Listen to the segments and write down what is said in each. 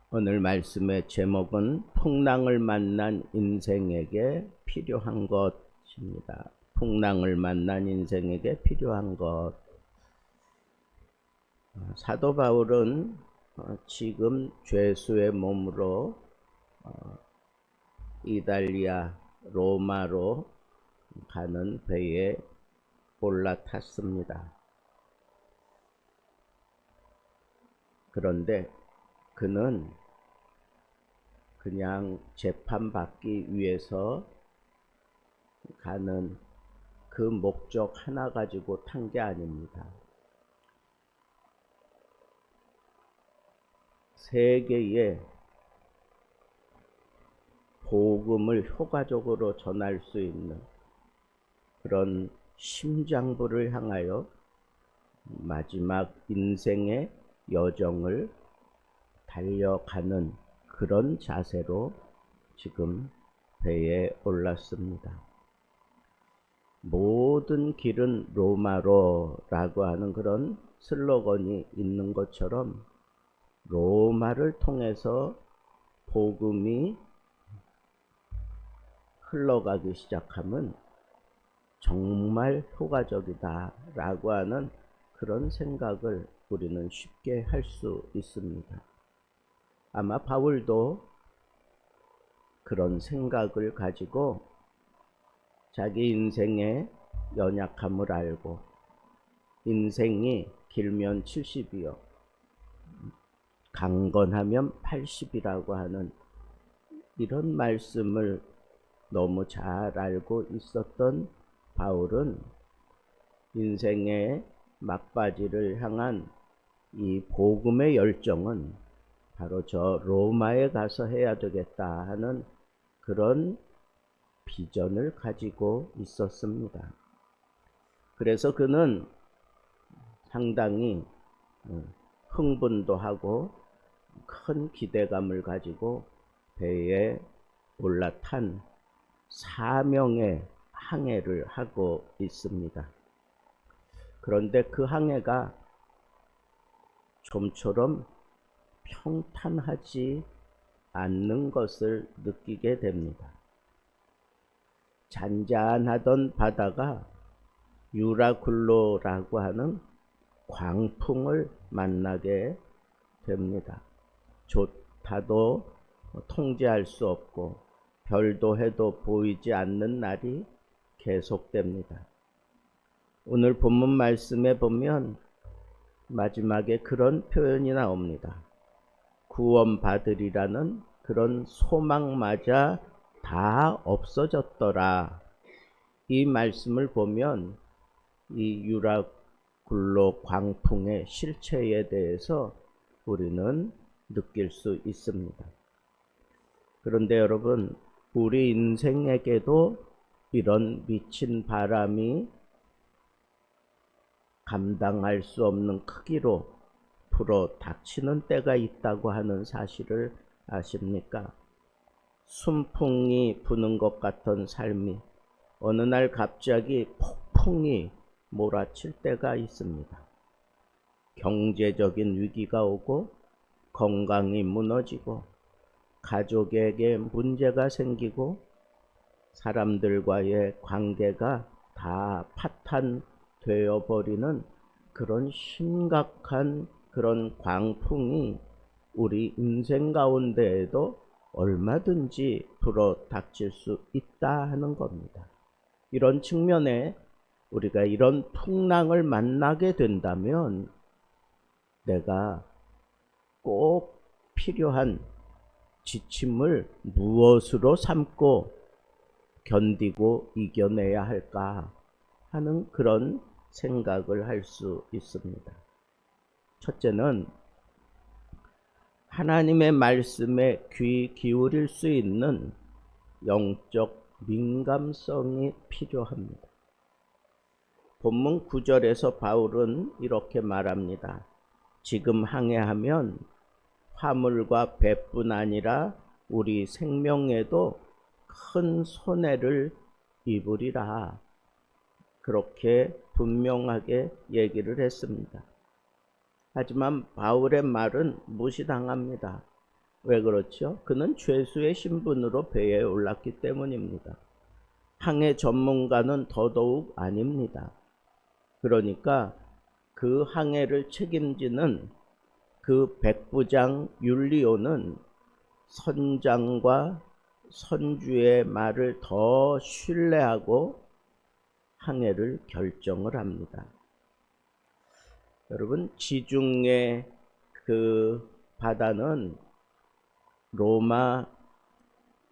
오늘 말씀의 제목은 풍랑을 만난 인생에게 필요한 것입니다. 풍랑을 만난 인생에게 필요한 것. 사도 바울은 지금 죄수의 몸으로 이달리아 로마로 가는 배에 올라탔습니다. 그런데 그는 그냥 재판받기 위해서 가는 그 목적 하나 가지고 탄 게 아닙니다. 세계에 복음을 효과적으로 전할 수 있는 그런 심장부를 향하여 마지막 인생의 여정을 달려가는 그런 자세로 지금 배에 올랐습니다. 모든 길은 로마로라고 하는 그런 슬로건이 있는 것처럼 로마를 통해서 복음이 흘러가기 시작하면 정말 효과적이다라고 하는 그런 생각을 우리는 쉽게 할 수 있습니다. 아마 바울도 그런 생각을 가지고 자기 인생의 연약함을 알고 인생이 길면 70이요 강건하면 80이라고 하는 이런 말씀을 너무 잘 알고 있었던 바울은 인생의 막바지를 향한 이 복음의 열정은 바로 저 로마에 가서 해야 되겠다 하는 그런 비전을 가지고 있었습니다. 그래서 그는 상당히 흥분도 하고 큰 기대감을 가지고 배에 올라탄 사명의 항해를 하고 있습니다. 그런데 그 항해가 좀처럼 평탄하지 않는 것을 느끼게 됩니다. 잔잔하던 바다가 유라굴로라고 하는 광풍을 만나게 됩니다. 좋다도 통제할 수 없고 별도 해도 보이지 않는 날이 계속됩니다. 오늘 본문 말씀에 보면 마지막에 그런 표현이 나옵니다. 구원받으리라는 그런 소망마저 다 없어졌더라. 이 말씀을 보면 이 유라굴로 광풍의 실체에 대해서 우리는 느낄 수 있습니다. 그런데 여러분, 우리 인생에게도 이런 미친 바람이 감당할 수 없는 크기로 불어 닥치는 때가 있다고 하는 사실을 아십니까? 순풍이 부는 것 같던 삶이 어느 날 갑자기 폭풍이 몰아칠 때가 있습니다. 경제적인 위기가 오고 건강이 무너지고 가족에게 문제가 생기고 사람들과의 관계가 다 파탄되어 버리는 그런 심각한 그런 광풍이 우리 인생 가운데에도 얼마든지 불어 닥칠 수 있다 하는 겁니다. 이런 측면에 우리가 이런 풍랑을 만나게 된다면 내가 꼭 필요한 지침을 무엇으로 삼고 견디고 이겨내야 할까 하는 그런 생각을 할 수 있습니다. 첫째는 하나님의 말씀에 귀 기울일 수 있는 영적 민감성이 필요합니다. 본문 9절에서 바울은 이렇게 말합니다. 지금 항해하면 화물과 배뿐 아니라 우리 생명에도 큰 손해를 입으리라. 그렇게 분명하게 얘기를 했습니다. 하지만 바울의 말은 무시당합니다. 왜 그렇죠? 그는 죄수의 신분으로 배에 올랐기 때문입니다. 항해 전문가는 더더욱 아닙니다. 그러니까 그 항해를 책임지는 그 백부장 율리오는 선장과 선주의 말을 더 신뢰하고 항해를 결정을 합니다. 여러분, 지중해 그 바다는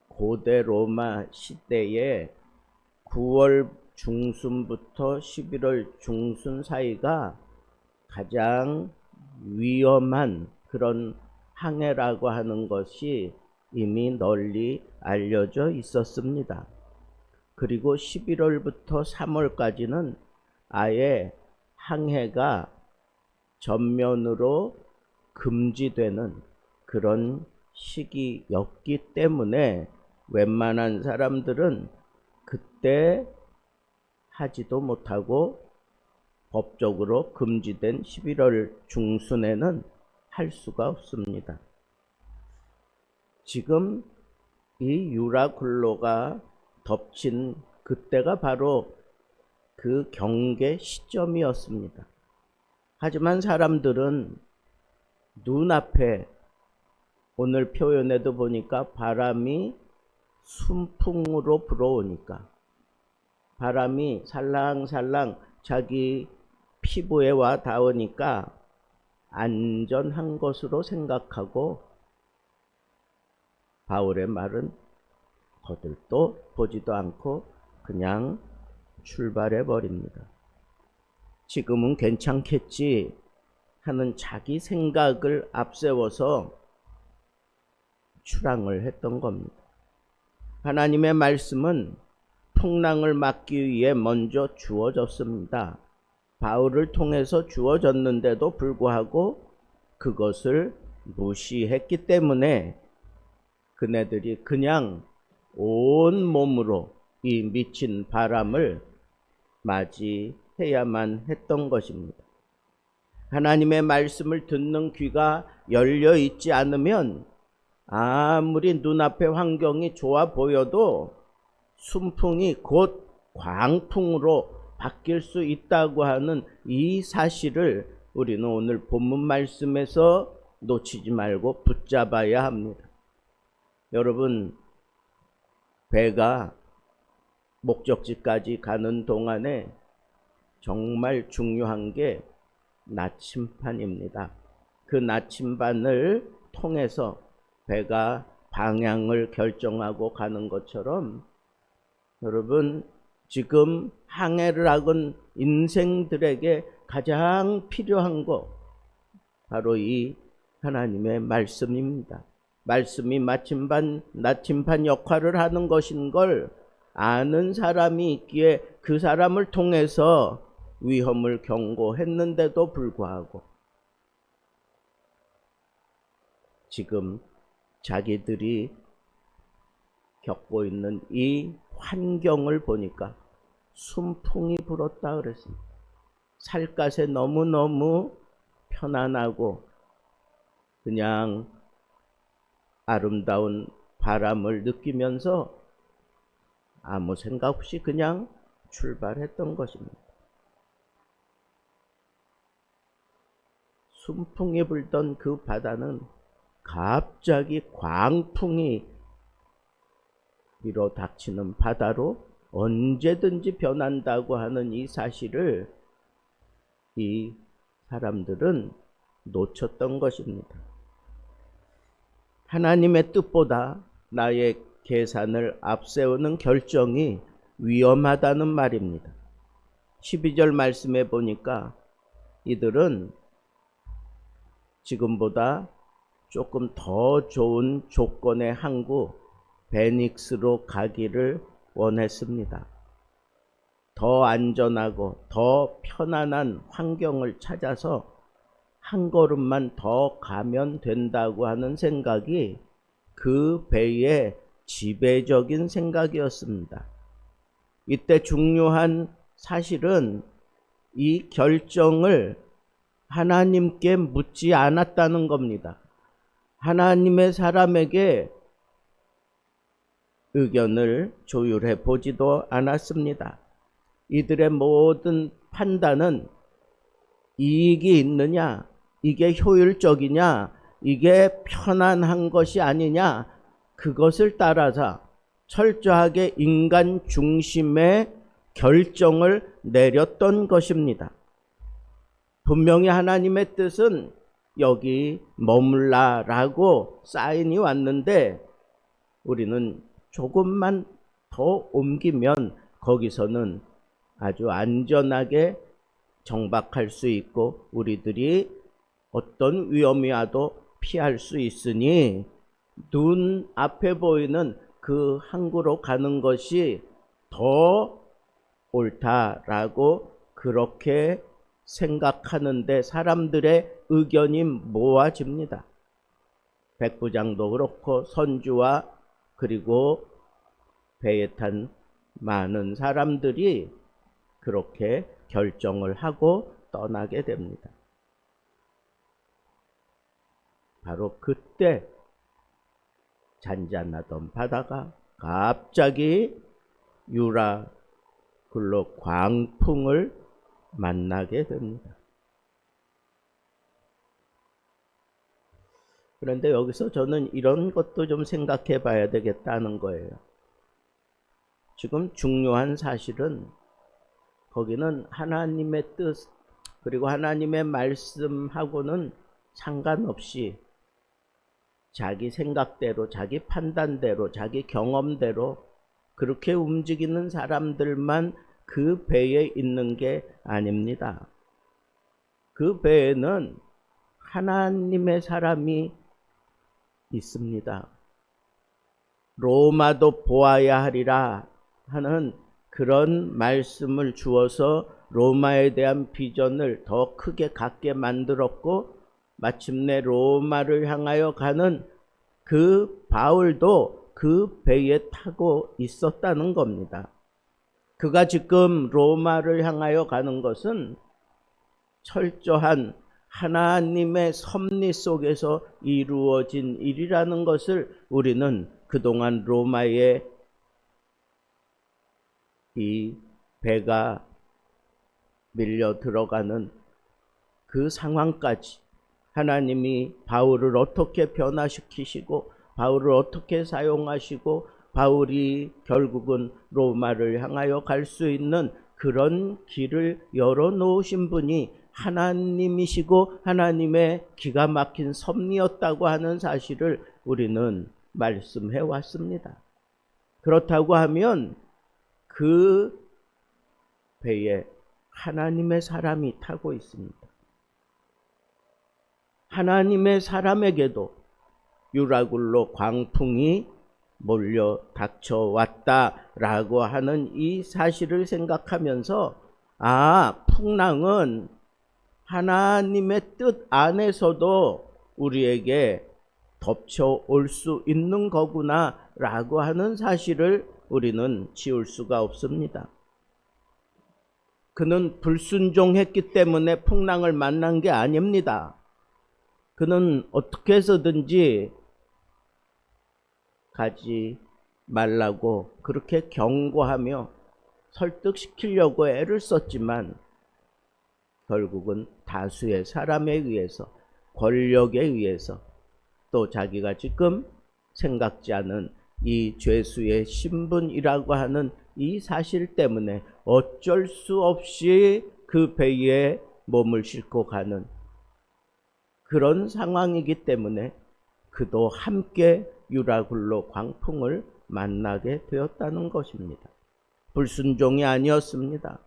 고대 로마 시대에 9월 중순부터 11월 중순 사이가 가장 위험한 그런 항해라고 하는 것이 이미 널리 알려져 있었습니다. 그리고 11월부터 3월까지는 아예 항해가 전면으로 금지되는 그런 시기였기 때문에 웬만한 사람들은 그때 하지도 못하고 법적으로 금지된 11월 중순에는 할 수가 없습니다. 지금 이 유라굴로가 덮친 그때가 바로 그 경계 시점이었습니다. 하지만 사람들은 눈앞에 오늘 표현에도 보니까 바람이 순풍으로 불어오니까 바람이 살랑살랑 자기 피부에 와 닿으니까 안전한 것으로 생각하고 바울의 말은 거들떠 보지도 않고 그냥 출발해 버립니다. 지금은 괜찮겠지 하는 자기 생각을 앞세워서 출항을 했던 겁니다. 하나님의 말씀은 풍랑을 막기 위해 먼저 주어졌습니다. 바울을 통해서 주어졌는데도 불구하고 그것을 무시했기 때문에 그네들이 그냥 온 몸으로 이 미친 바람을 맞이해야만 했던 것입니다. 하나님의 말씀을 듣는 귀가 열려 있지 않으면 아무리 눈앞의 환경이 좋아 보여도 순풍이 곧 광풍으로 바뀔 수 있다고 하는 이 사실을 우리는 오늘 본문 말씀에서 놓치지 말고 붙잡아야 합니다. 여러분, 배가 목적지까지 가는 동안에 정말 중요한 게 나침반입니다. 그 나침반을 통해서 배가 방향을 결정하고 가는 것처럼 여러분, 지금 항해를 하건 인생들에게 가장 필요한 것 바로 이 하나님의 말씀입니다. 말씀이 나침반 역할을 하는 것인 걸 아는 사람이 있기에 그 사람을 통해서 위험을 경고했는데도 불구하고 지금 자기들이 겪고 있는 이 환경을 보니까 순풍이 불었다 그랬습니다. 살갗에 너무너무 편안하고 그냥 아름다운 바람을 느끼면서 아무 생각 없이 그냥 출발했던 것입니다. 순풍이 불던 그 바다는 갑자기 광풍이 밀어닥치는 바다로 언제든지 변한다고 하는 이 사실을 이 사람들은 놓쳤던 것입니다. 하나님의 뜻보다 나의 계산을 앞세우는 결정이 위험하다는 말입니다. 12절 말씀에 보니까 이들은 지금보다 조금 더 좋은 조건의 항구 베닉스로 가기를 원했습니다. 더 안전하고 더 편안한 환경을 찾아서 한 걸음만 더 가면 된다고 하는 생각이 그 배의 지배적인 생각이었습니다. 이때 중요한 사실은 이 결정을 하나님께 묻지 않았다는 겁니다. 하나님의 사람에게 의견을 조율해 보지도 않았습니다. 이들의 모든 판단은 이익이 있느냐, 이게 효율적이냐, 이게 편안한 것이 아니냐, 그것을 따라서 철저하게 인간 중심의 결정을 내렸던 것입니다. 분명히 하나님의 뜻은 여기 머물라라고 사인이 왔는데 우리는 조금만 더 옮기면 거기서는 아주 안전하게 정박할 수 있고 우리들이 어떤 위험이 와도 피할 수 있으니 눈 앞에 보이는 그 항구로 가는 것이 더 옳다라고 그렇게 생각하는데 사람들의 의견이 모아집니다. 백부장도 그렇고 선주와 그리고 배에 탄 많은 사람들이 그렇게 결정을 하고 떠나게 됩니다. 바로 그때 잔잔하던 바다가 갑자기 유라굴로 광풍을 만나게 됩니다. 그런데 여기서 저는 이런 것도 좀 생각해 봐야 되겠다는 거예요. 지금 중요한 사실은 거기는 하나님의 뜻 그리고 하나님의 말씀하고는 상관없이 자기 생각대로 자기 판단대로 자기 경험대로 그렇게 움직이는 사람들만 그 배에 있는 게 아닙니다. 그 배에는 하나님의 사람이 있습니다. 로마도 보아야 하리라 하는 그런 말씀을 주어서 로마에 대한 비전을 더 크게 갖게 만들었고 마침내 로마를 향하여 가는 그 바울도 그 배에 타고 있었다는 겁니다. 그가 지금 로마를 향하여 가는 것은 철저한 하나님의 섭리 속에서 이루어진 일이라는 것을 우리는 그동안 로마의 이 배가 밀려 들어가는 그 상황까지 하나님이 바울을 어떻게 변화시키시고 바울을 어떻게 사용하시고 바울이 결국은 로마를 향하여 갈 수 있는 그런 길을 열어놓으신 분이 하나님이시고 하나님의 기가 막힌 섭리였다고 하는 사실을 우리는 말씀해 왔습니다. 그렇다고 하면 그 배에 하나님의 사람이 타고 있습니다. 하나님의 사람에게도 유라굴로 광풍이 몰려 닥쳐왔다라고 하는 이 사실을 생각하면서 풍랑은 하나님의 뜻 안에서도 우리에게 덮쳐올 수 있는 거구나라고 하는 사실을 우리는 지울 수가 없습니다. 그는 불순종했기 때문에 풍랑을 만난 게 아닙니다. 그는 어떻게 해서든지 가지 말라고 그렇게 경고하며 설득시키려고 애를 썼지만 결국은 다수의 사람에 의해서 권력에 의해서 또 자기가 지금 생각지 않은 이 죄수의 신분이라고 하는 이 사실 때문에 어쩔 수 없이 그 배에 몸을 싣고 가는 그런 상황이기 때문에 그도 함께 유라굴로 광풍을 만나게 되었다는 것입니다. 불순종이 아니었습니다.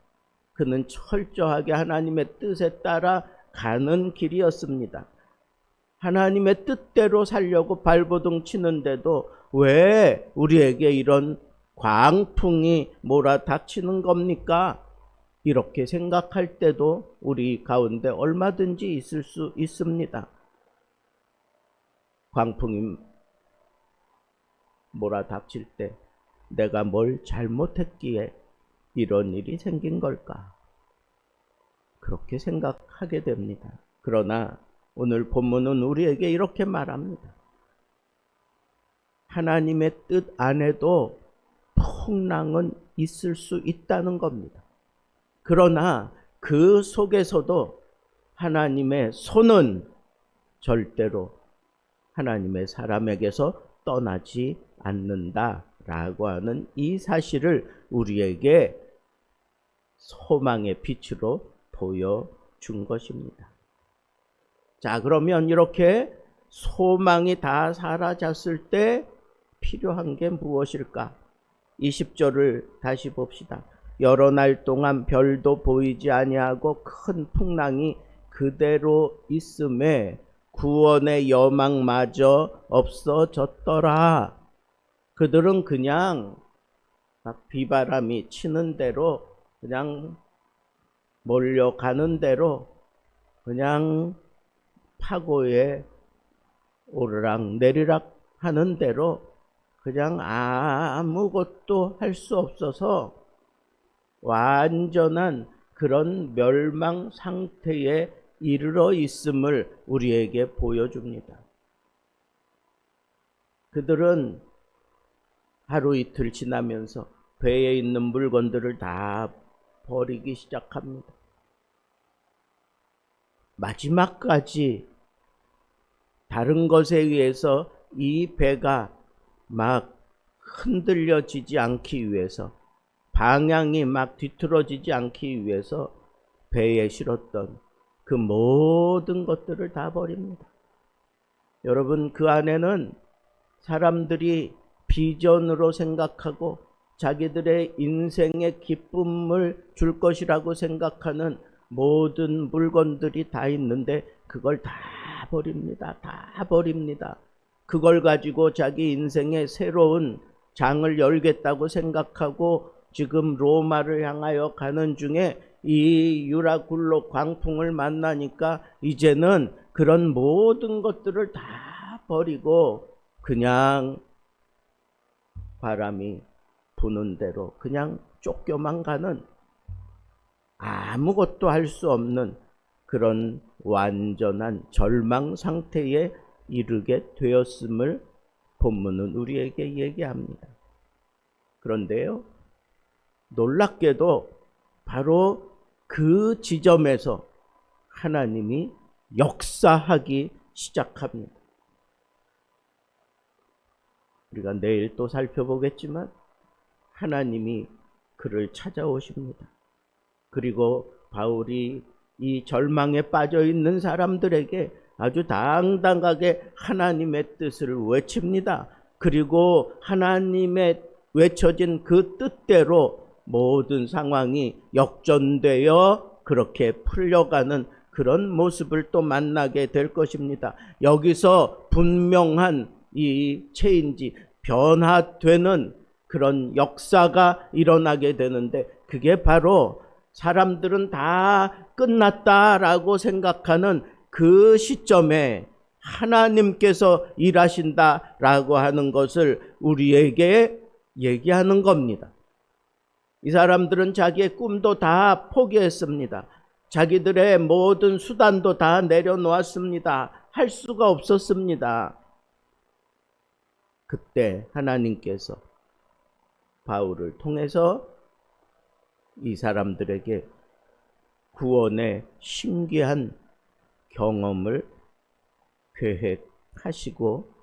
그는 철저하게 하나님의 뜻에 따라 가는 길이었습니다. 하나님의 뜻대로 살려고 발버둥 치는데도 왜 우리에게 이런 광풍이 몰아닥치는 겁니까? 이렇게 생각할 때도 우리 가운데 얼마든지 있을 수 있습니다. 광풍이 몰아닥칠 때 내가 뭘 잘못했기에 이런 일이 생긴 걸까? 그렇게 생각하게 됩니다. 그러나 오늘 본문은 우리에게 이렇게 말합니다. 하나님의 뜻 안에도 풍랑은 있을 수 있다는 겁니다. 그러나 그 속에서도 하나님의 손은 절대로 하나님의 사람에게서 떠나지 않는다라고 하는 이 사실을 우리에게 소망의 빛으로 보여준 것입니다. 자, 그러면 이렇게 소망이 다 사라졌을 때 필요한 게 무엇일까? 20절을 다시 봅시다. 여러 날 동안 별도 보이지 아니하고 큰 풍랑이 그대로 있음에 구원의 여망마저 없어졌더라. 그들은 그냥 막 비바람이 치는 대로, 그냥 몰려가는 대로, 그냥 파고에 오르락 내리락 하는 대로 그냥 아무것도 할 수 없어서 완전한 그런 멸망 상태에 이르러 있음을 우리에게 보여줍니다. 그들은 하루 이틀 지나면서 배에 있는 물건들을 다 버리기 시작합니다. 마지막까지 다른 것에 의해서 이 배가 막 흔들려지지 않기 위해서, 방향이 막 뒤틀어지지 않기 위해서 배에 실었던 그 모든 것들을 다 버립니다. 여러분, 그 안에는 사람들이 비전으로 생각하고 자기들의 인생의 기쁨을 줄 것이라고 생각하는 모든 물건들이 다 있는데 그걸 다 버립니다. 다 버립니다. 그걸 가지고 자기 인생의 새로운 장을 열겠다고 생각하고 지금 로마를 향하여 가는 중에 이 유라굴로 광풍을 만나니까 이제는 그런 모든 것들을 다 버리고 그냥 바람이 부는 대로 그냥 쫓겨만 가는, 아무것도 할 수 없는 그런 완전한 절망 상태에 이르게 되었음을 본문은 우리에게 얘기합니다. 그런데요, 놀랍게도 바로 그 지점에서 하나님이 역사하기 시작합니다. 우리가 내일 또 살펴보겠지만 하나님이 그를 찾아오십니다. 그리고 바울이 이 절망에 빠져 있는 사람들에게 아주 당당하게 하나님의 뜻을 외칩니다. 그리고 하나님의 외쳐진 그 뜻대로 모든 상황이 역전되어 그렇게 풀려가는 그런 모습을 또 만나게 될 것입니다. 여기서 분명한 이 체인지, 변화되는 그런 역사가 일어나게 되는데, 그게 바로 사람들은 다 끝났다라고 생각하는 그 시점에 하나님께서 일하신다라고 하는 것을 우리에게 얘기하는 겁니다. 이 사람들은 자기의 꿈도 다 포기했습니다. 자기들의 모든 수단도 다 내려놓았습니다. 할 수가 없었습니다. 그때 하나님께서 바울을 통해서 이 사람들에게 구원의 신기한 경험을 계획하시고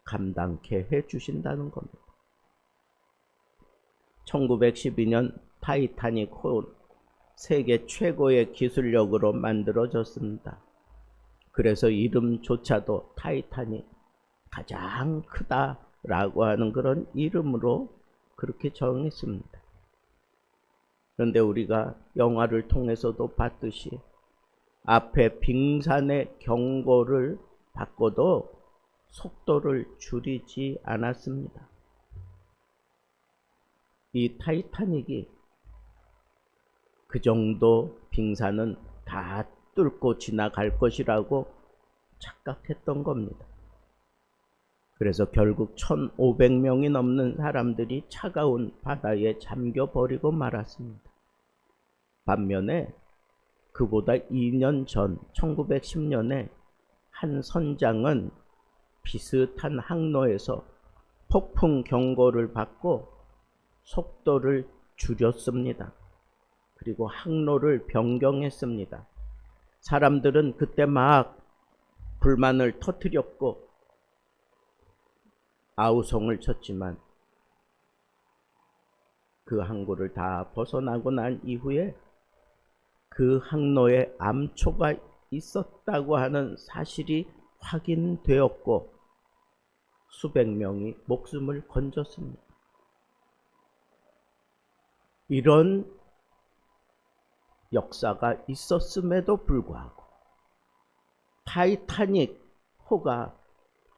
감당케 해주신다는 겁니다. 1912년 타이타닉호 세계 최고의 기술력으로 만들어졌습니다. 그래서 이름조차도 타이타닉, 가장 크다라고 하는 그런 이름으로 그렇게 정했습니다. 그런데 우리가 영화를 통해서도 봤듯이 앞에 빙산의 경고를 받고도 속도를 줄이지 않았습니다. 이 타이타닉이 그 정도 빙산은 다 뚫고 지나갈 것이라고 착각했던 겁니다. 그래서 결국 1,500명이 넘는 사람들이 차가운 바다에 잠겨버리고 말았습니다. 반면에 그보다 2년 전 1910년에 한 선장은 비슷한 항로에서 폭풍 경고를 받고 속도를 줄였습니다. 그리고 항로를 변경했습니다. 사람들은 그때 막 불만을 터뜨렸고 아우성을 쳤지만 그 항구를 다 벗어나고 난 이후에 그 항로에 암초가 있었다고 하는 사실이 확인되었고 수백 명이 목숨을 건졌습니다. 이런 역사가 있었음에도 불구하고 타이타닉 호가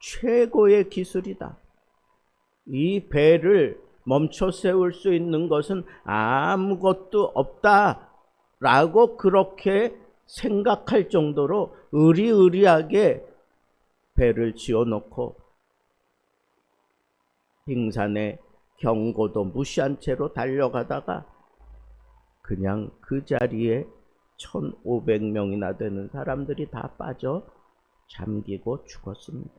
최고의 기술이다. 이 배를 멈춰 세울 수 있는 것은 아무것도 없다라고 그렇게 생각할 정도로 의리의리하게 배를 지어놓고 빙산의 경고도 무시한 채로 달려가다가 그냥 그 자리에 1,500명이나 되는 사람들이 다 빠져 잠기고 죽었습니다.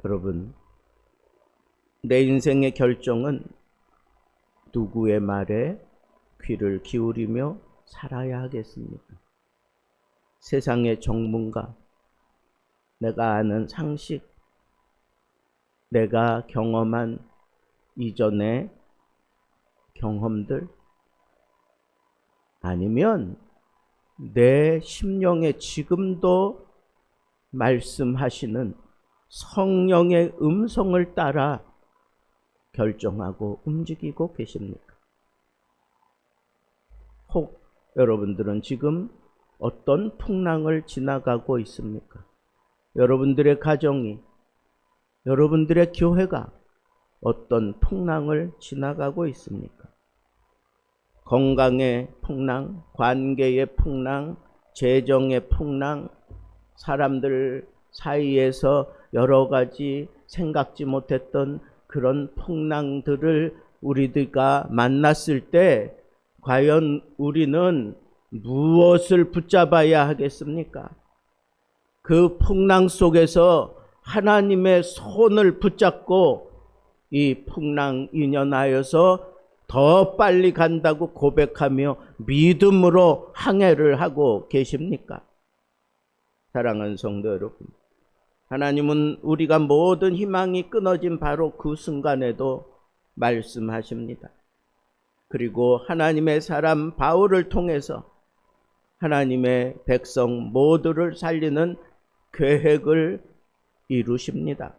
여러분, 내 인생의 결정은 누구의 말에 귀를 기울이며 살아야 하겠습니까? 세상의 전문가, 내가 아는 상식, 내가 경험한 이전의 경험들, 아니면 내 심령에 지금도 말씀하시는 성령의 음성을 따라 결정하고 움직이고 계십니까? 혹 여러분들은 지금 어떤 풍랑을 지나가고 있습니까? 여러분들의 가정이, 여러분들의 교회가 어떤 풍랑을 지나가고 있습니까? 건강의 풍랑, 관계의 풍랑, 재정의 풍랑, 사람들 사이에서 여러 가지 생각지 못했던 그런 풍랑들을 우리가 만났을 때 과연 우리는 무엇을 붙잡아야 하겠습니까? 그 풍랑 속에서 하나님의 손을 붙잡고 이 풍랑 인연하여서 더 빨리 간다고 고백하며 믿음으로 항해를 하고 계십니까? 사랑하는 성도 여러분, 하나님은 우리가 모든 희망이 끊어진 바로 그 순간에도 말씀하십니다. 그리고 하나님의 사람 바울을 통해서 하나님의 백성 모두를 살리는 계획을 이루십니다.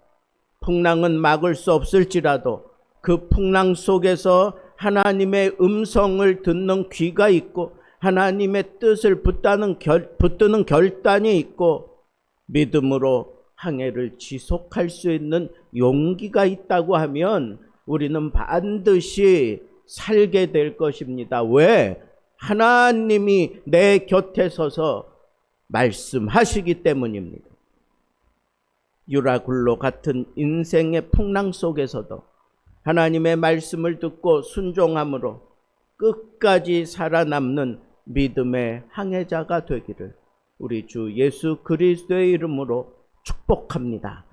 풍랑은 막을 수 없을지라도 그 풍랑 속에서 하나님의 음성을 듣는 귀가 있고 하나님의 뜻을 붙드는 결단이 있고 믿음으로 항해를 지속할 수 있는 용기가 있다고 하면 우리는 반드시 살게 될 것입니다. 왜? 하나님이 내 곁에 서서 말씀하시기 때문입니다. 유라굴로 같은 인생의 풍랑 속에서도 하나님의 말씀을 듣고 순종함으로 끝까지 살아남는 믿음의 항해자가 되기를 우리 주 예수 그리스도의 이름으로 축복합니다.